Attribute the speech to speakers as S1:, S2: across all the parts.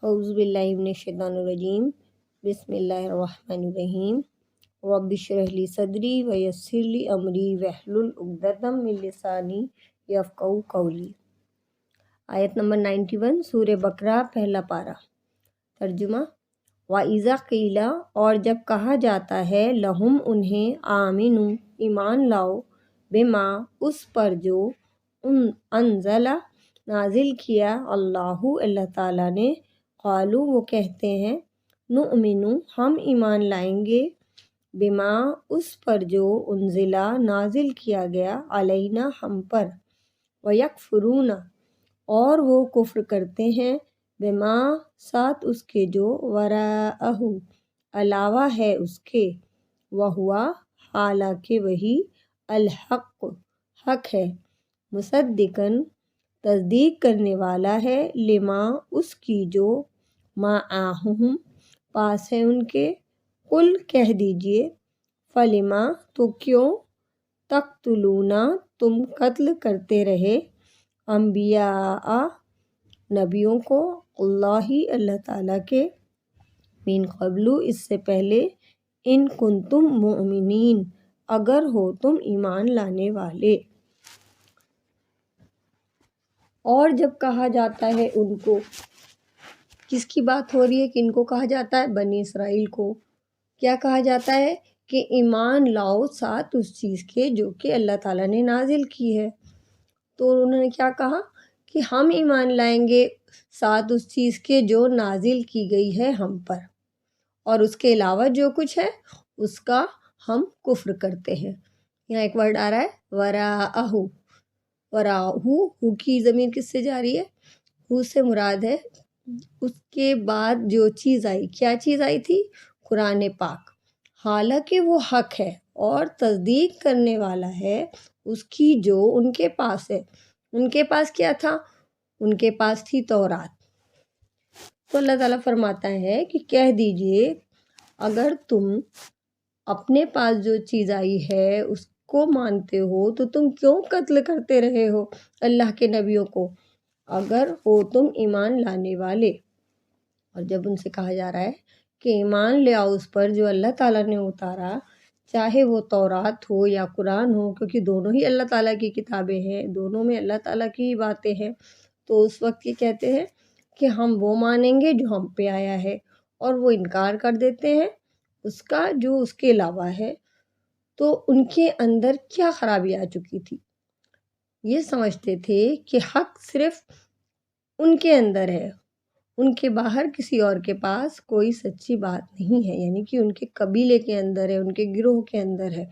S1: اعوذ باللہ من الشیطان الرجیم بسم اللہ الرحمن الرحیم رب اشرح لی صدری ویسر لی امری واحلل عقدۃ من لسانی یفقہوا قولی۔ آیت نمبر 91 سورہ بقرہ پہلا پارہ۔ ترجمہ: وَإِذَا قِيلَ اور جب کہا جاتا ہے لَهُمْ انہیں آمنوا ایمان لاؤ بما اس پر جو انزل نازل کیا اللہ تعالیٰ نے، قالوا وہ کہتے ہیں نؤمن ہم ایمان لائیں گے بما اس پر جو انزلہ نازل کیا گیا علینا ہم پر، ویکفرون اور وہ کفر کرتے ہیں بما ساتھ اس کے جو وراءہ علاوہ ہے اس کے، وہوا حالانکہ وہی الحق حق ہے، مصدقاً تصدیق کرنے والا ہے، لما اس کی جو معہم پاس ہے ان کے، قل کہہ دیجئے فلما تو کیوں تقتلون تم قتل کرتے رہے انبیاء نبیوں کو، اللہ تعالیٰ کے، من قبل اس سے پہلے، ان کنتم مؤمنین اگر ہو تم ایمان لانے والے۔ اور جب کہا جاتا ہے ان کو، کس کی بات ہو رہی ہے کہ ان کو کہا جاتا ہے؟ بنی اسرائیل کو کیا کہا جاتا ہے کہ ایمان لاؤ ساتھ اس چیز کے جو کہ اللہ تعالیٰ نے نازل کی ہے۔ تو انہوں نے کیا کہا کہ ہم ایمان لائیں گے ساتھ اس چیز کے جو نازل کی گئی ہے ہم پر، اور اس کے علاوہ جو کچھ ہے اس کا ہم کفر کرتے ہیں۔ یہاں ایک ورڈ آ رہا ہے وراءہ، ہو کی ضمیر کس سے جاری ہے؟ ہو سے مراد ہے اس کے بعد جو چیز آئی۔ کیا چیز آئی تھی؟ قرآن پاک، حالانکہ وہ حق ہے اور تصدیق کرنے والا ہے اس کی جو ان کے پاس ہے۔ ان کے پاس کیا تھا؟ ان کے پاس تھی تورات۔ تو اللہ تعالیٰ فرماتا ہے کہ کہہ دیجئے اگر تم اپنے پاس جو چیز آئی ہے اس کو مانتے ہو تو تم کیوں قتل کرتے رہے ہو اللہ کے نبیوں کو، اگر ہو تم ایمان لانے والے۔ اور جب ان سے کہا جا رہا ہے کہ ایمان لے آؤ اس پر جو اللہ تعالیٰ نے اتارا، چاہے وہ تورات ہو یا قرآن ہو، کیونکہ دونوں ہی اللہ تعالیٰ کی کتابیں ہیں، دونوں میں اللہ تعالیٰ کی باتیں ہیں، تو اس وقت یہ کہتے ہیں کہ ہم وہ مانیں گے جو ہم پہ آیا ہے، اور وہ انکار کر دیتے ہیں اس کا جو اس کے علاوہ ہے۔ تو ان کے اندر کیا خرابی آ چکی تھی؟ یہ سمجھتے تھے کہ حق صرف ان کے اندر ہے، ان کے باہر کسی اور کے پاس کوئی سچی بات نہیں ہے، یعنی کہ ان کے قبیلے کے اندر ہے، ان کے گروہ کے اندر ہے،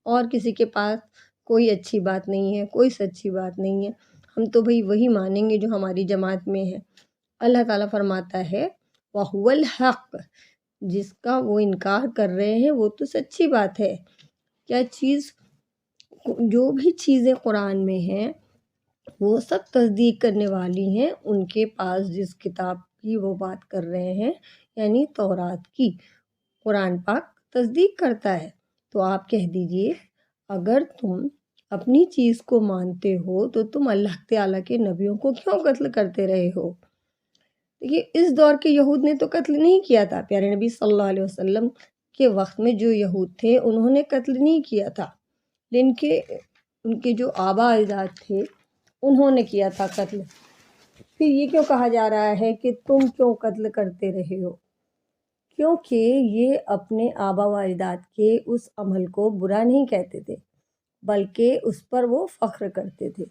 S1: اور کسی کے پاس کوئی اچھی بات نہیں ہے، کوئی سچی بات نہیں ہے، ہم تو بھئی وہی مانیں گے جو ہماری جماعت میں ہے۔ اللہ تعالیٰ فرماتا ہے وَهُوَ الْحَقُّ، جس کا وہ انکار کر رہے ہیں وہ تو سچی بات ہے۔ کیا چیز؟ جو بھی چیزیں قرآن میں ہیں وہ سب تصدیق کرنے والی ہیں ان کے پاس جس کتاب کی وہ بات کر رہے ہیں، یعنی تورات کی۔ قرآن پاک تصدیق کرتا ہے۔ تو آپ کہہ دیجئے اگر تم اپنی چیز کو مانتے ہو تو تم اللہ تعالیٰ کے نبیوں کو کیوں قتل کرتے رہے ہو؟ دیکھیے اس دور کے یہود نے تو قتل نہیں کیا تھا، پیارے نبی صلی اللہ علیہ وسلم کے وقت میں جو یہود تھے انہوں نے قتل نہیں کیا تھا، لیکن ان کے جو آبا اجداد تھے انہوں نے کیا تھا قتل۔ پھر یہ کیوں کہا جا رہا ہے کہ تم کیوں قتل کرتے رہے ہو؟ کیونکہ یہ اپنے آبا و اجداد کے اس عمل کو برا نہیں کہتے تھے، بلکہ اس پر وہ فخر کرتے تھے۔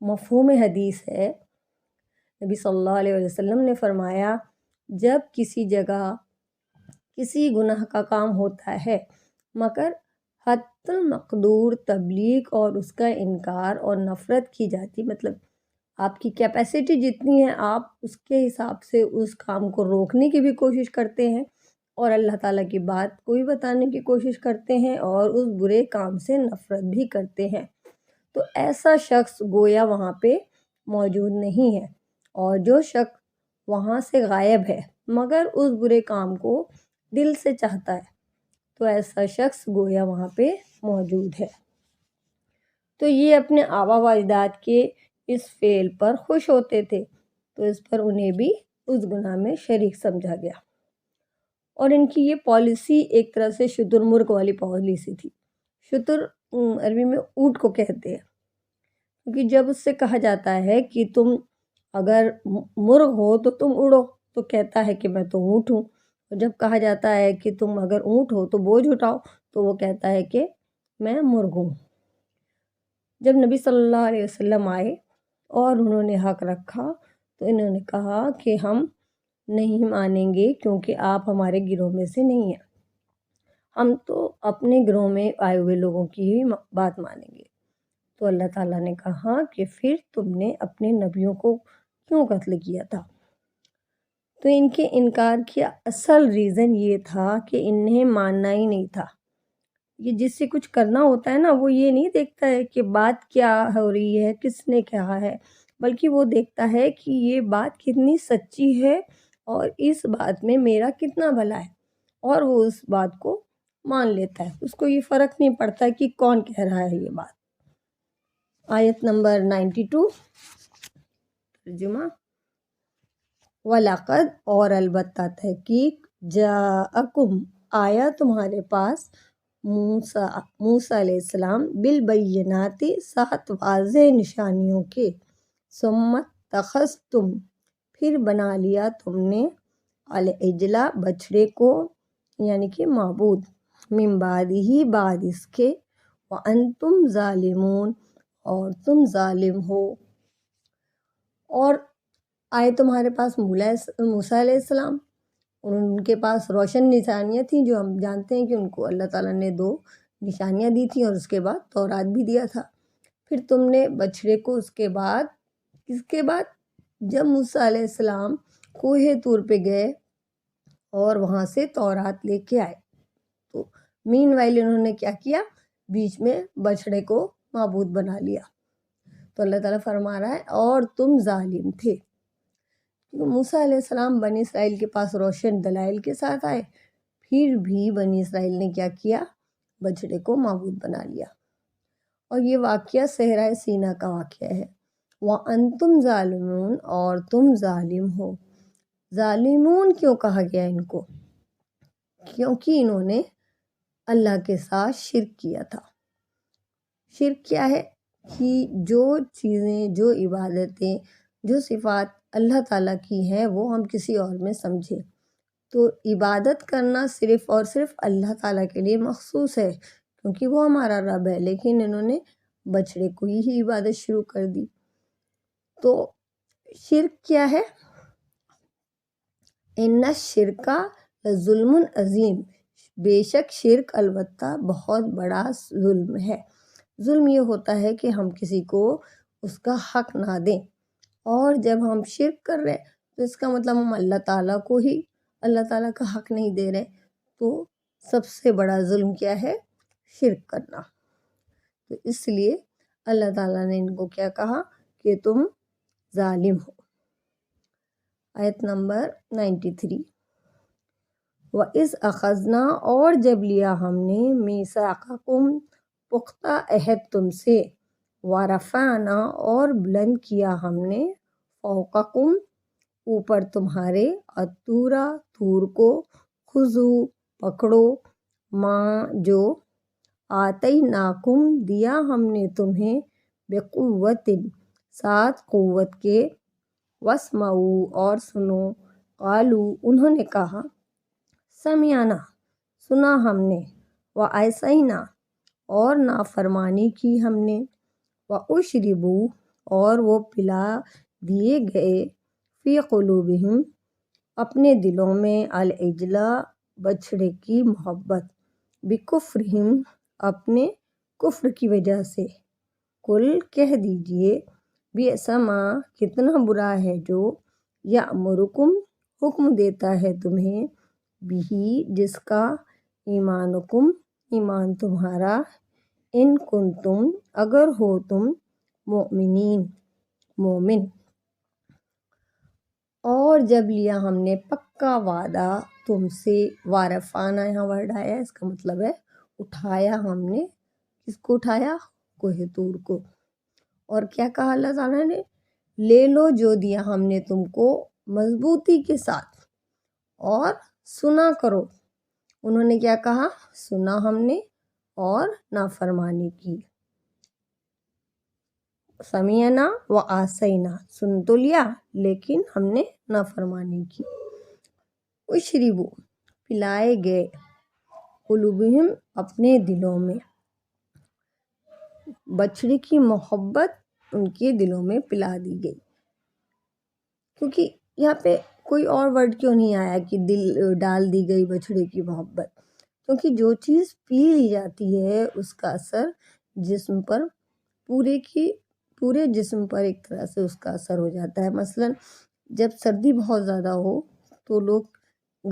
S1: مفہوم حدیث ہے، نبی صلی اللہ علیہ وسلم نے فرمایا جب کسی جگہ کسی گناہ کا کام ہوتا ہے مگر حتی المقدور تبلیغ اور اس کا انکار اور نفرت کی جاتی، مطلب آپ کی کیپیسٹی جتنی ہے آپ اس کے حساب سے اس کام کو روکنے کی بھی کوشش کرتے ہیں، اور اللہ تعالیٰ کی بات کو بھی بتانے کی کوشش کرتے ہیں، اور اس برے کام سے نفرت بھی کرتے ہیں، تو ایسا شخص گویا وہاں پہ موجود نہیں ہے، اور جو شخص وہاں سے غائب ہے مگر اس برے کام کو دل سے چاہتا ہے تو ایسا شخص گویا وہاں پہ موجود ہے۔ تو یہ اپنے آبا و اجداد کے اس فعل پر خوش ہوتے تھے، تو اس پر انہیں بھی اس گناہ میں شریک سمجھا گیا۔ اور ان کی یہ پالیسی ایک طرح سے شتر مرغ والی پالیسی تھی۔ شتر عربی میں اونٹ کو کہتے ہیں، کیونکہ جب اس سے کہا جاتا ہے کہ تم اگر مرغ ہو تو تم اڑو، تو کہتا ہے کہ میں تو اونٹ ہوں، اور جب کہا جاتا ہے کہ تم اگر اونٹ ہو تو بوجھ اٹھاؤ، تو وہ کہتا ہے کہ میں مرغ ہوں۔ جب نبی صلی اللہ علیہ وسلم آئے اور انہوں نے حق رکھا تو انہوں نے کہا کہ ہم نہیں مانیں گے، کیونکہ آپ ہمارے گروہ میں سے نہیں ہیں، ہم تو اپنے گروہ میں آئے ہوئے لوگوں کی ہی بات مانیں گے۔ تو اللہ تعالیٰ نے کہا کہ پھر تم نے اپنے نبیوں کو کیوں قتل کیا تھا؟ تو ان کے انکار کی اصل ریزن یہ تھا کہ انہیں ماننا ہی نہیں تھا۔ یہ جس سے کچھ کرنا ہوتا ہے نا، وہ یہ نہیں دیکھتا ہے کہ بات کیا ہو رہی ہے، کس نے کہا ہے، بلکہ وہ دیکھتا ہے کہ یہ بات کتنی سچی ہے اور اس بات میں میرا کتنا بھلا ہے، اور وہ اس بات کو مان لیتا ہے۔ اس کو یہ فرق نہیں پڑتا کہ کون کہہ رہا ہے یہ بات۔ آیت نمبر 92 ترجمہ: وَلَقَدْ اور البتہ تحقیق جاءکم آیا تمہارے پاس موسیٰ علیہ السلام بالبینات 7 واضح نشانیوں کے، ثم اتخذتم پھر بنا لیا تم نے العجل بچڑے کو، یعنی کہ معبود، من بعدہ بعد اس کے، وانتم ظالمون اور تم ظالم ہو۔ اور آئے تمہارے پاس موسیٰ علیہ السلام، ان کے پاس روشن نشانیاں تھیں، جو ہم جانتے ہیں کہ ان کو اللہ تعالیٰ نے 2 نشانیاں دی تھیں، اور اس کے بعد تورات بھی دیا تھا۔ پھر تم نے بچڑے کو اس کے بعد، کس کے بعد؟ جب موسیٰ علیہ السلام کوہ طور پہ گئے اور وہاں سے تورات لے کے آئے، تو مین وائل انہوں نے کیا کیا؟ بیچ میں بچڑے کو معبود بنا لیا۔ تو اللہ تعالیٰ فرما رہا ہے اور تم ظالم تھے۔ موسیٰ علیہ السلام بنی اسرائیل کے پاس روشن دلائل کے ساتھ آئے، پھر بھی بنی اسرائیل نے کیا کیا؟ بچڑے کو معبود بنا لیا۔ اور یہ واقعہ صحرائے سینا کا واقعہ ہے۔ وَأَنْتُمْ ظَالِمُونَ اور تم ظالم ہو۔ ظالمون کیوں کہا گیا ان کو؟ کیونکہ انہوں نے اللہ کے ساتھ شرک کیا تھا۔ شرک کیا ہے؟ کہ جو چیزیں، جو عبادتیں، جو صفات اللہ تعالیٰ کی ہیں وہ ہم کسی اور میں سمجھیں۔ تو عبادت کرنا صرف اور صرف اللہ تعالیٰ کے لیے مخصوص ہے، کیونکہ وہ ہمارا رب ہے، لیکن انہوں نے بچڑے کو ہی عبادت شروع کر دی۔ تو شرک کیا ہے؟ ان الشرک لظلم عظیم، بے شک شرک البتہ بہت بڑا ظلم ہے۔ ظلم یہ ہوتا ہے کہ ہم کسی کو اس کا حق نہ دیں، اور جب ہم شرک کر رہے تو اس کا مطلب ہم اللہ تعالیٰ کو ہی اللہ تعالیٰ کا حق نہیں دے رہے۔ تو سب سے بڑا ظلم کیا ہے؟ شرک کرنا۔ تو اس لیے اللہ تعالیٰ نے ان کو کیا کہا کہ تم ظالم ہو۔ آیت نمبر 93 وَإِذْ أَخَذْنَا اور جب لیا ہم نے مِيثَاقَكُمْ پختہ عہد تم سے، وَرَفَعْنَا اور بلند کیا ہم نے فَوْقَكُمْ اوپر تمہارے، الطور طور کو، خُذُوا پکڑو، ماں جو، آتَيْنَاكُمْ دیا ہم نے تمہیں، بِقُوَّةٍ ساتھ قوت کے، وَاسْمَعُوا اور سنو، قالوا انہوں نے کہا، سمعنا سنا ہم نے، وَعَصَيْنَا اور نافرمانی کی ہم نے، وَأُشْرِبُوا اور وہ پلا دیے گئے، فی قلوبہم اپنے دلوں میں، العجل بچھڑے کی محبت، بکفرہم اپنے کفر کی وجہ سے، قل کہہ دیجئے، بئس ما کتنا برا ہے جو، یأمرکم حکم دیتا ہے تمہیں، بہی جس کا، ایمانکم ایمان تمہارا، ان کنتم اگر ہو تم، مؤمنین مومن۔ اور جب لیا ہم نے پکا وعدہ تم سے، وارفعنا یہاں ورڈ آیا ہے، اس کا مطلب ہے اٹھایا ہم نے۔ کس کو اٹھایا؟ کوہ طور کو۔ اور کیا کہا اللہ تعالیٰ نے؟ لے لو جو دیا ہم نے تم کو، مضبوطی کے ساتھ اور سنا کرو۔ انہوں نے کیا کہا؟ سنا ہم نے اور نافرمانی کی۔ سمیعنا و عصینا، سن تو لیا لیکن ہم نے نافرمانی کی۔ اشربو، پلائے گئے، قلوبہم، اپنے دلوں میں، بچڑے کی محبت ان کے دلوں میں پلا دی گئی۔ کیونکہ یہاں پہ کوئی اور ورڈ کیوں نہیں آیا کہ دل ڈال دی گئی بچڑے کی محبت؟ کیونکہ جو چیز پی لی جاتی ہے اس کا اثر جسم پر پورے جسم پر ایک طرح سے اس کا اثر ہو جاتا ہے۔ مثلا جب سردی بہت زیادہ ہو تو لوگ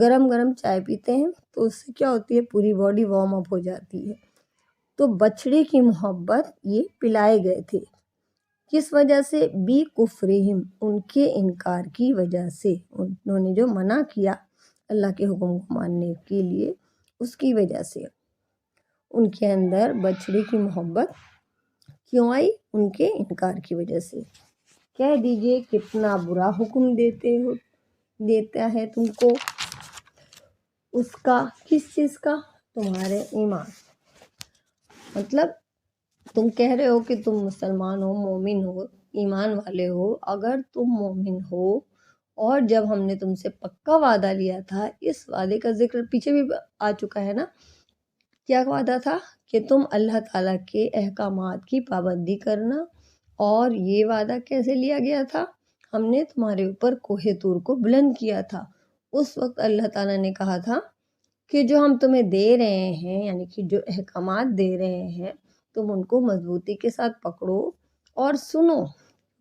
S1: گرم گرم چائے پیتے ہیں تو اس سے کیا ہوتی ہے؟ پوری باڈی وارم اپ ہو جاتی ہے۔ تو بچڑے کی محبت یہ پلائے گئے تھے، کس وجہ سے؟ بی کفرہم، ان کے انکار کی وجہ سے، انہوں نے جو منع کیا اللہ کے حکم کو ماننے کے لیے، اس کی وجہ سے ان کے اندر بچڑے کی محبت کیوں آئی؟ ان کے انکار کی وجہ سے۔ کہہ دیجئے کتنا برا حکم دیتا ہے تم کو اس کا، کس چیز کا؟ تمہارے ایمان۔ مطلب تم کہہ رہے ہو کہ تم مسلمان ہو، مومن ہو، ایمان والے ہو۔ اگر تم مومن ہو اور جب ہم نے تم سے پکا وعدہ لیا تھا، اس وعدے کا ذکر پیچھے بھی آ چکا ہے نا، کیا وعدہ تھا؟ کہ تم اللہ تعالیٰ کے احکامات کی پابندی کرنا۔ اور یہ وعدہ کیسے لیا گیا تھا؟ ہم نے تمہارے اوپر کوہ طور کو بلند کیا تھا۔ اس وقت اللہ تعالیٰ نے کہا تھا کہ جو ہم تمہیں دے رہے ہیں، یعنی کہ جو احکامات دے رہے ہیں، تم ان کو مضبوطی کے ساتھ پکڑو اور سنو،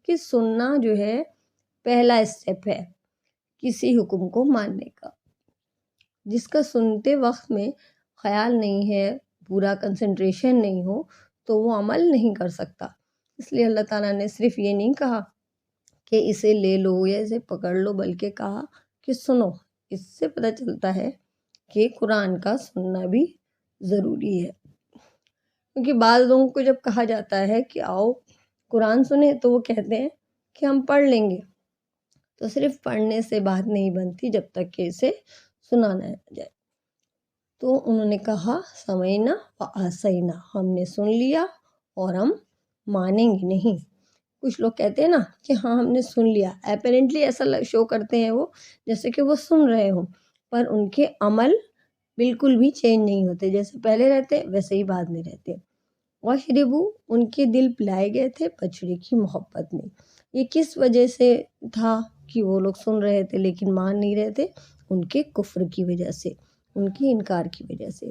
S1: کہ سننا جو ہے پہلا اسٹیپ ہے کسی حکم کو ماننے کا۔ جس کا سنتے وقت میں خیال نہیں ہے، پورا کنسنٹریشن نہیں ہو، تو وہ عمل نہیں کر سکتا۔ اس لیے اللہ تعالیٰ نے صرف یہ نہیں کہا کہ اسے لے لو یا اسے پکڑ لو، بلکہ کہا کہ سنو۔ اس سے پتہ چلتا ہے کہ قرآن کا سننا بھی ضروری ہے۔ کیونکہ بعض لوگوں کو جب کہا جاتا ہے کہ آؤ قرآن سنیں تو وہ کہتے ہیں کہ ہم پڑھ لیں گے۔ تو صرف پڑھنے سے بات نہیں بنتی جب تک کہ اسے سنا نہ جائے۔ تو انہوں نے کہا سمعنا و عصینا، ہم نے سن لیا اور ہم مانیں گے نہیں۔ کچھ لوگ کہتے ہیں نا کہ ہاں ہم نے سن لیا، اپیرنٹلی ایسا شو کرتے ہیں وہ جیسے کہ وہ سن رہے ہوں، پر ان کے عمل بالکل بھی چینج نہیں ہوتے، جیسے پہلے رہتے ویسے ہی بعد میں رہتے۔ واشربو، ان کے دل پلائے گئے تھے بچڑے کی محبت میں۔ یہ کس وجہ سے تھا کہ وہ لوگ سن رہے تھے لیکن مان نہیں رہے تھے؟ ان کے کفر کی وجہ سے، ان کی انکار کی وجہ سے۔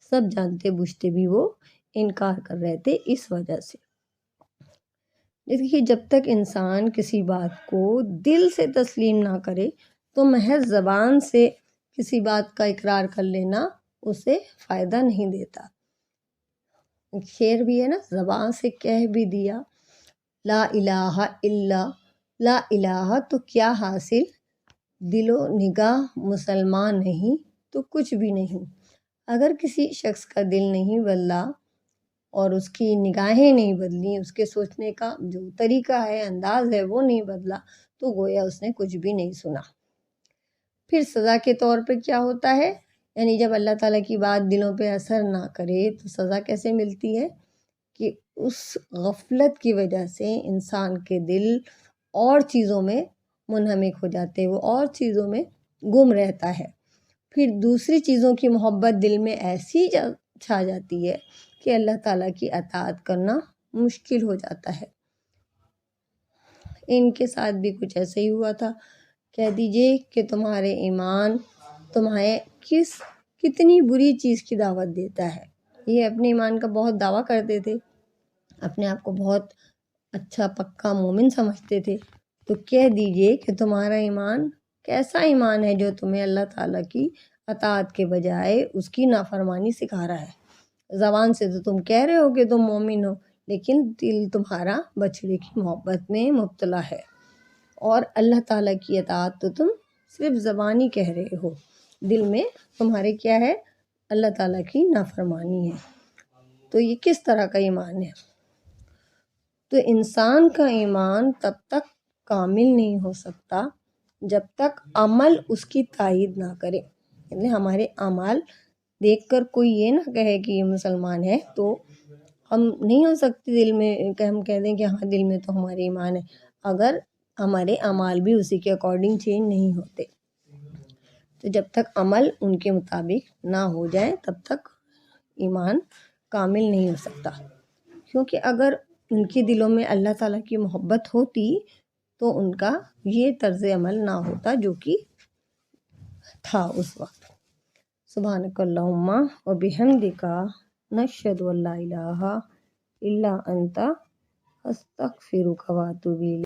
S1: سب جانتے بوجھتے بھی وہ انکار کر رہے تھے اس وجہ سے۔ دیکھیے جب تک انسان کسی بات کو دل سے تسلیم نہ کرے تو محض زبان سے کسی بات کا اقرار کر لینا اسے فائدہ نہیں دیتا۔ شعر بھی ہے نا، زبان سے کہہ بھی دیا لا الہ الا، لا الہ تو کیا حاصل، دل و نگاہ مسلمان نہیں تو کچھ بھی نہیں۔ اگر کسی شخص کا دل نہیں بدلا اور اس کی نگاہیں نہیں بدلی، اس کے سوچنے کا جو طریقہ ہے، انداز ہے، وہ نہیں بدلا، تو گویا اس نے کچھ بھی نہیں سنا۔ پھر سزا کے طور پہ کیا ہوتا ہے؟ یعنی جب اللہ تعالیٰ کی بات دلوں پہ اثر نہ کرے تو سزا کیسے ملتی ہے؟ کہ اس غفلت کی وجہ سے انسان کے دل اور چیزوں میں منہمک ہو جاتے، وہ اور چیزوں میں گم رہتا ہے۔ پھر دوسری چیزوں کی محبت دل میں ایسی چھا جاتی ہے کہ اللہ تعالیٰ کی اطاعت کرنا مشکل ہو جاتا ہے۔ ان کے ساتھ بھی کچھ ایسا ہی ہوا تھا۔ کہہ دیجئے کہ تمہارے ایمان تمہیں کتنی بری چیز کی دعوت دیتا ہے۔ یہ اپنے ایمان کا بہت دعویٰ کرتے تھے، اپنے آپ کو بہت اچھا پکا مومن سمجھتے تھے، تو کہہ دیجئے کہ تمہارا ایمان کیسا ایمان ہے جو تمہیں اللہ تعالیٰ کی اطاعت کے بجائے اس کی نافرمانی سکھا رہا ہے۔ زبان سے تو تم کہہ رہے ہو کہ تم مومن ہو، لیکن دل تمہارا بچڑے کی محبت میں مبتلا ہے، اور اللہ تعالیٰ کی اطاعت تو تم صرف زبانی کہہ رہے ہو، دل میں تمہارے کیا ہے؟ اللہ تعالیٰ کی نافرمانی ہے۔ تو یہ کس طرح کا ایمان ہے؟ تو انسان کا ایمان تب تک کامل نہیں ہو سکتا جب تک عمل اس کی تائید نہ کرے، یعنی ہمارے اعمال دیکھ کر کوئی یہ نہ کہے کہ یہ مسلمان ہے تو ہم نہیں ہو سکتے دل میں کہ ہم کہہ دیں کہ ہاں دل میں تو ہمارے ایمان ہے، اگر ہمارے اعمال بھی اسی کے اکارڈنگ چینج نہیں ہوتے۔ تو جب تک عمل ان کے مطابق نہ ہو جائے تب تک ایمان کامل نہیں ہو سکتا، کیونکہ اگر ان کے دلوں میں اللہ تعالیٰ کی محبت ہوتی تو ان کا یہ طرز عمل نہ ہوتا جو کہ تھا اس وقت۔ سبحانک اللہم و بحمدک نشہد ان لا الہ الا انت استغفرک و اتوب الیک۔